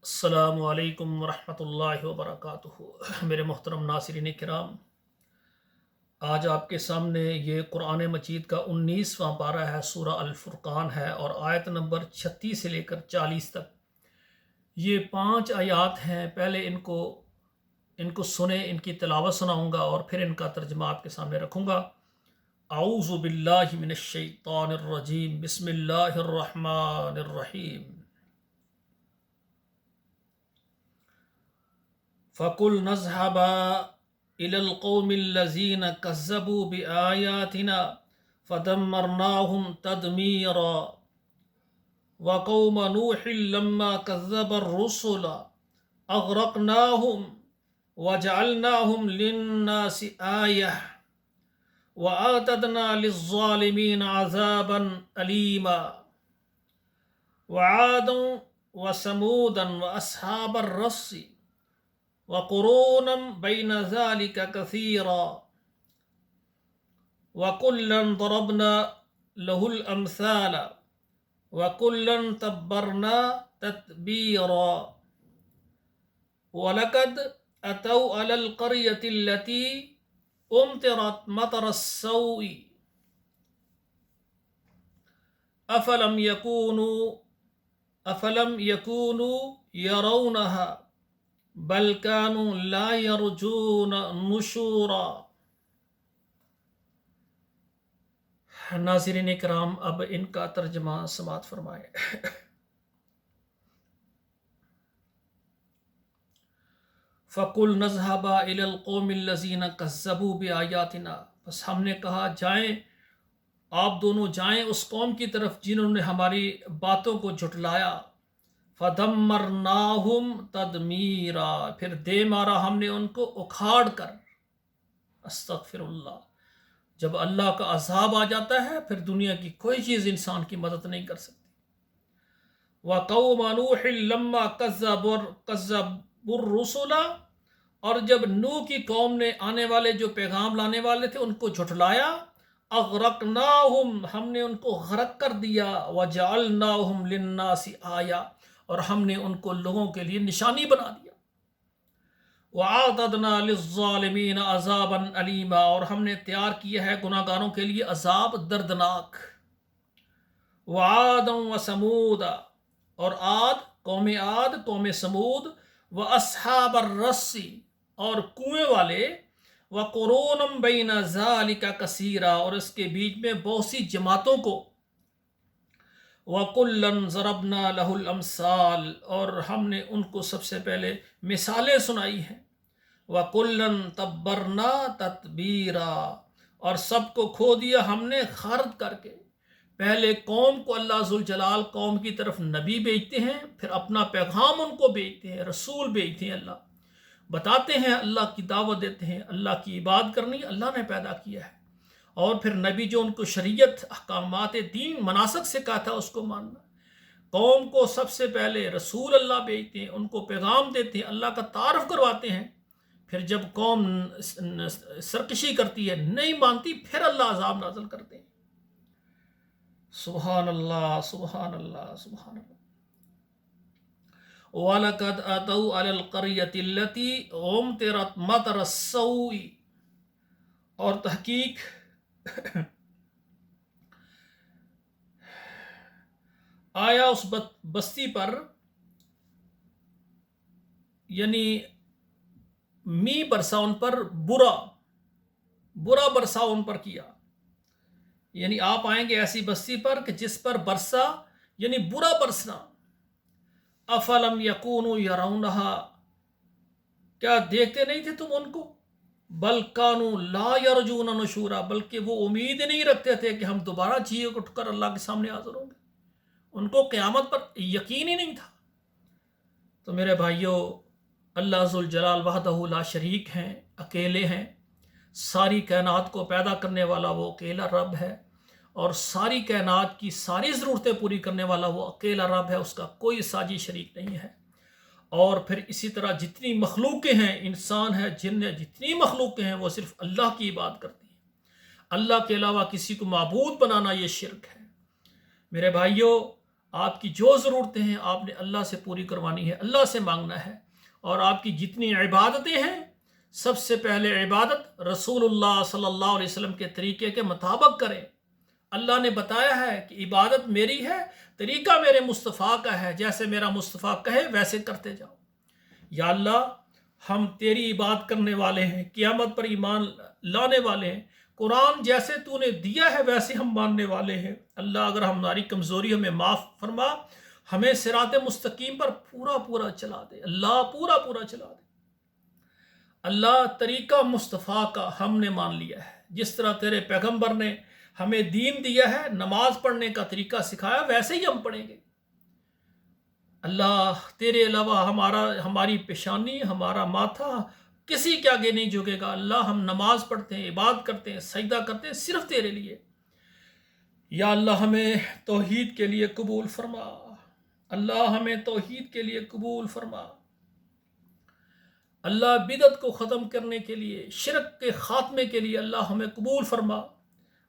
السلام علیکم ورحمۃ اللہ وبرکاتہ۔ میرے محترم ناظرین کرام، آج آپ کے سامنے یہ قرآن مجید کا 19واں پارہ ہے، سورہ الفرقان ہے، اور آیت نمبر 36 سے لے کر 40 تک یہ 5 آیات ہیں۔ پہلے ان کو سنیں، ان کی تلاوت سناؤں گا اور پھر ان کا ترجمہ آپ کے سامنے رکھوں گا۔ اعوذ باللہ من الشیطان الرجیم، بسم اللہ الرحمن الرحیم۔ فَقُلْنَا اذْهَبَا إِلَى الْقَوْمِ الَّذِينَ كَذَّبُوا بِآيَاتِنَا فَدَمَّرْنَاهُمْ تَدْمِيرًا وَقَوْمَ نُوحٍ لَمَّا كَذَّبَ الرُّسُلَ أَغْرَقْنَاهُمْ وَجَعَلْنَاهُمْ لِلنَّاسِ آيَةً وَأَعْتَدْنَا لِلظَّالِمِينَ عَذَابًا أَلِيمًا وَعَادًا وَثَمُودًا وَأَصْحَابَ الرَّسِّ وقرونا بين ذلك كثيرا وكلا ضربنا له الأمثال وكلا تبرنا تتبيرا ولقد أتوا على القرية التي أمطرت مطر السوء أفلم يكونوا يرونها بل كانوا لا يرجون نشورا۔ ناظرین کرام، اب ان کا ترجمہ سماعت فرمائیں۔ فَقُلْنَا اذْهَبَا إِلَى الْقَوْمِ الَّذِينَ كَذَّبُوا بِآيَاتِنَا، بس ہم نے کہا جائیں، آپ دونوں جائیں اس قوم کی طرف جنہوں نے ہماری باتوں کو جھٹلایا۔ فَدَمَّرْنَاهُمْ تَدْمِيرًا، پھر دے مارا ہم نے ان کو اکھاڑ کر۔ استغفر اللہ۔ جب اللہ کا عذاب آ جاتا ہے پھر دنیا کی کوئی چیز انسان کی مدد نہیں کر سکتی۔ وَقَوْمَ نُوحٍ لَمَّا كَذَّبُوا الرُّسُلَ، اور جب نوح کی قوم نے آنے والے جو پیغام لانے والے تھے ان کو جھٹلایا، اغرقناہم، ہم نے ان کو غرق کر دیا، وجعلناہم للناس آیہ، اور ہم نے ان کو لوگوں کے لیے نشانی بنا دیا۔ وَأَعْتَدْنَا لِلظَّالِمِينَ عَذَابًا أَلِيمًا، اور ہم نے تیار کیا ہے گناہ گاروں کے لیے عذاب دردناک۔ وَعَادًا وَثَمُودَ، اور قوم سمود، وَأَصْحَابَ الرَّسِّ، اور کنویں والے، وَقُرُونًا بَيْنَ ذَلِكَ كَثِيرًا، اور اس کے بیچ میں بہت سی جماعتوں کو۔ وَكُلًّا ضَرَبْنَا لَهُ الْأَمْثَالَ، اور ہم نے ان کو سب سے پہلے مثالیں سنائی ہیں۔ وَكُلًّا تَبَّرْنَا تَتْبِيرًا، اور سب کو کھو دیا ہم نے خارد کر کے۔ پہلے قوم کو اللہ ذوالجلال قوم کی طرف نبی بھیجتے ہیں، پھر اپنا پیغام ان کو بھیجتے ہیں، رسول بھیجتے ہیں، اللہ بتاتے ہیں، اللہ کی دعوت دیتے ہیں، اللہ کی عبادت کرنی اللہ نے پیدا کیا ہے، اور پھر نبی جو ان کو شریعت، احکامات دین، مناسک سے کہا تھا اس کو ماننا۔ قوم کو سب سے پہلے رسول اللہ بھیجتے ہیں، ان کو پیغام دیتے ہیں، اللہ کا تعارف کرواتے ہیں، پھر جب قوم سرکشی کرتی ہے، نہیں مانتی، پھر اللہ عذاب نازل کرتے ہیں۔ سبحان اللہ، سبحان اللہ، سبحان اللہ۔ وَلَقَدْ أَتَوْا عَلَى الْقَرْيَةِ الَّتِي أُمْطِرَتْ مَطَرَ السَّوْءِ، اور تحقیق آیا اس بستی پر، یعنی می برسا ان پر، برا برسا ان پر کیا، یعنی آپ آئیں گے ایسی بستی پر کہ جس پر برسا، یعنی برا برسنا۔ افلم یکونوا یرونہا، کیا دیکھتے نہیں تھے تم ان کو؟ بل کانوا لا یرجون نشورا، بلکہ وہ امید نہیں رکھتے تھے کہ ہم دوبارہ جی اٹھ کر اللہ کے سامنے حاضر ہوں گے، ان کو قیامت پر یقین ہی نہیں تھا۔ تو میرے بھائیوں، اللہ ذوالجلال وحدہ لا شریک ہیں، اکیلے ہیں، ساری کائنات کو پیدا کرنے والا وہ اکیلا رب ہے، اور ساری کائنات کی ساری ضرورتیں پوری کرنے والا وہ اکیلا رب ہے، اس کا کوئی ساجی شریک نہیں ہے۔ اور پھر اسی طرح جتنی مخلوقیں ہیں، انسان ہے، جن ہے، جتنی مخلوقیں ہیں، وہ صرف اللہ کی عبادت کرتی ہیں۔ اللہ کے علاوہ کسی کو معبود بنانا یہ شرک ہے۔ میرے بھائیوں، آپ کی جو ضرورتیں ہیں آپ نے اللہ سے پوری کروانی ہے، اللہ سے مانگنا ہے، اور آپ کی جتنی عبادتیں ہیں سب سے پہلے عبادت رسول اللہ صلی اللہ علیہ وسلم کے طریقے کے مطابق کریں۔ اللہ نے بتایا ہے کہ عبادت میری ہے، طریقہ میرے مصطفیٰ کا ہے، جیسے میرا مصطفیٰ کہے ویسے کرتے جاؤ۔ یا اللہ ہم تیری عبادت کرنے والے ہیں، قیامت پر ایمان لانے والے ہیں، قرآن جیسے تو نے دیا ہے ویسے ہم ماننے والے ہیں۔ اللہ اگر ہماری کمزوری ہمیں معاف فرما، ہمیں صراط مستقیم پر پورا پورا چلا دے، اللہ پورا پورا چلا دے۔ اللہ طریقہ مصطفیٰ کا ہم نے مان لیا ہے، جس طرح تیرے پیغمبر نے ہمیں دین دیا ہے، نماز پڑھنے کا طریقہ سکھایا، ویسے ہی ہم پڑھیں گے۔ اللہ تیرے علاوہ ہماری پیشانی، ہمارا ماتھا کسی کے آگے نہیں جھکے گا۔ اللہ ہم نماز پڑھتے ہیں، عبادت کرتے ہیں، سجدہ کرتے ہیں صرف تیرے لیے۔ یا اللہ ہمیں توحید کے لیے قبول فرما، اللہ ہمیں توحید کے لیے قبول فرما۔ اللہ بدعت کو ختم کرنے کے لیے، شرک کے خاتمے کے لیے اللہ ہمیں قبول فرما۔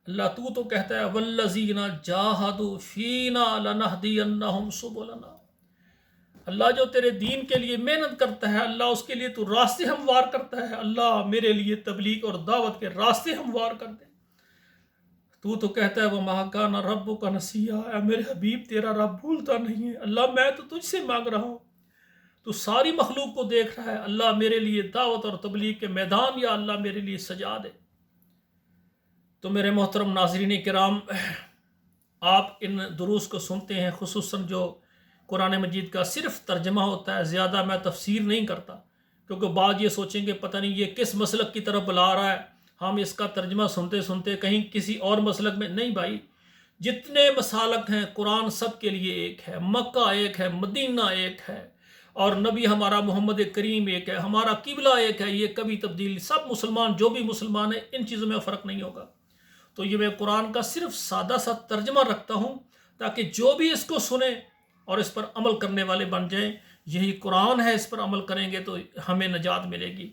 اللہ تو کہتا ہے والذین جاہدوا فینا لنہدینہم سبلنا۔ اللہ جو تیرے دین کے لیے محنت کرتا ہے، اللہ اس کے لیے تو راستے ہموار کرتا ہے۔ اللہ میرے لیے تبلیغ اور دعوت کے راستے ہموار کر دے۔ تو کہتا ہے وما کان ربک نسیا، اے میرے حبیب تیرا رب بھولتا نہیں ہے۔ اللہ میں تو تجھ سے مانگ رہا ہوں، تو ساری مخلوق کو دیکھ رہا ہے۔ اللہ میرے لیے دعوت اور تبلیغ کے میدان یا اللہ میرے لیے سجا دے۔ تو میرے محترم ناظرین کرام، آپ ان دروس کو سنتے ہیں، خصوصاً جو قرآن مجید کا صرف ترجمہ ہوتا ہے، زیادہ میں تفسیر نہیں کرتا، کیونکہ بعض یہ سوچیں کہ پتہ نہیں یہ کس مسلک کی طرف بلا رہا ہے، ہم اس کا ترجمہ سنتے سنتے کہیں کسی اور مسلک میں نہیں۔ بھائی جتنے مسالک ہیں قرآن سب کے لیے ایک ہے، مکہ ایک ہے، مدینہ ایک ہے، اور نبی ہمارا محمد کریم ایک ہے، ہمارا قبلہ ایک ہے، یہ کبھی تبدیل، سب مسلمان جو بھی مسلمان ہیں ان چیزوں میں فرق نہیں ہوگا۔ تو یہ میں قرآن کا صرف سادہ سا ترجمہ رکھتا ہوں تاکہ جو بھی اس کو سنیں اور اس پر عمل کرنے والے بن جائیں۔ یہی قرآن ہے، اس پر عمل کریں گے تو ہمیں نجات ملے گی۔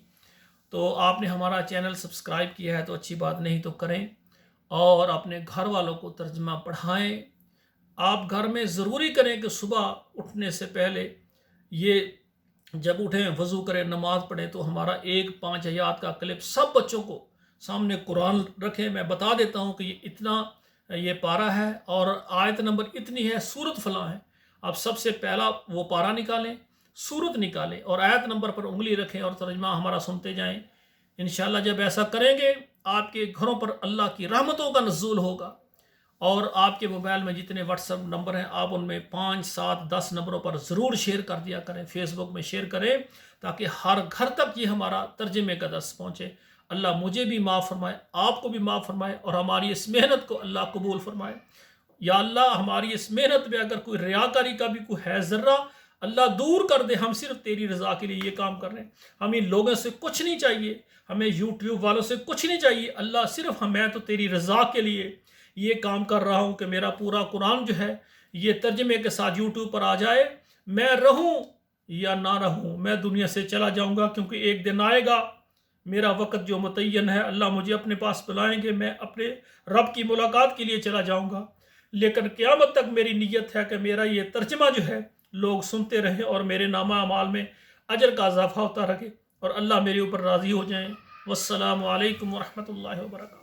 تو آپ نے ہمارا چینل سبسکرائب کیا ہے تو اچھی بات، نہیں تو کریں، اور اپنے گھر والوں کو ترجمہ پڑھائیں۔ آپ گھر میں ضروری کریں کہ صبح اٹھنے سے پہلے یہ جب اٹھیں وضو کریں نماز پڑھیں تو ہمارا 5 آیات کا کلپ سب بچوں کو سامنے قرآن رکھیں۔ میں بتا دیتا ہوں کہ یہ اتنا یہ پارہ ہے اور آیت نمبر اتنی ہے، سورت فلاں ہے۔ آپ سب سے پہلا وہ پارہ نکالیں، سورت نکالیں اور آیت نمبر پر انگلی رکھیں اور ترجمہ ہمارا سنتے جائیں۔ انشاءاللہ جب ایسا کریں گے آپ کے گھروں پر اللہ کی رحمتوں کا نزول ہوگا، اور آپ کے موبائل میں جتنے واٹس ایپ نمبر ہیں آپ ان میں 5، 7، 10 نمبروں پر ضرور شیئر کر دیا کریں، فیس بک میں شیئر کریں تاکہ ہر گھر تک یہ ہمارا ترجمے کا درس پہنچے۔ اللہ مجھے بھی معاف فرمائے، آپ کو بھی معاف فرمائے، اور ہماری اس محنت کو اللہ قبول فرمائے۔ یا اللہ ہماری اس محنت میں اگر کوئی ریاکاری کا بھی کوئی ہے ذرہ، اللہ دور کر دے۔ ہم صرف تیری رضا کے لیے یہ کام کر رہے ہیں، ہمیں لوگوں سے کچھ نہیں چاہیے، ہمیں یوٹیوب والوں سے کچھ نہیں چاہیے۔ اللہ صرف میں تو تیری رضا کے لیے یہ کام کر رہا ہوں کہ میرا پورا قرآن جو ہے یہ ترجمے کے ساتھ یوٹیوب پر آ جائے۔ میں رہوں یا نہ رہوں، میں دنیا سے چلا جاؤں گا، کیونکہ ایک دن آئے گا میرا وقت جو متعین ہے، اللہ مجھے اپنے پاس بلائیں گے، میں اپنے رب کی ملاقات کے لیے چلا جاؤں گا۔ لیکن قیامت تک میری نیت ہے کہ میرا یہ ترجمہ جو ہے لوگ سنتے رہیں اور میرے نامہ اعمال میں اجر کا اضافہ ہوتا رہے، اور اللہ میرے اوپر راضی ہو جائیں۔ والسلام علیکم ورحمۃ اللہ وبرکاتہ۔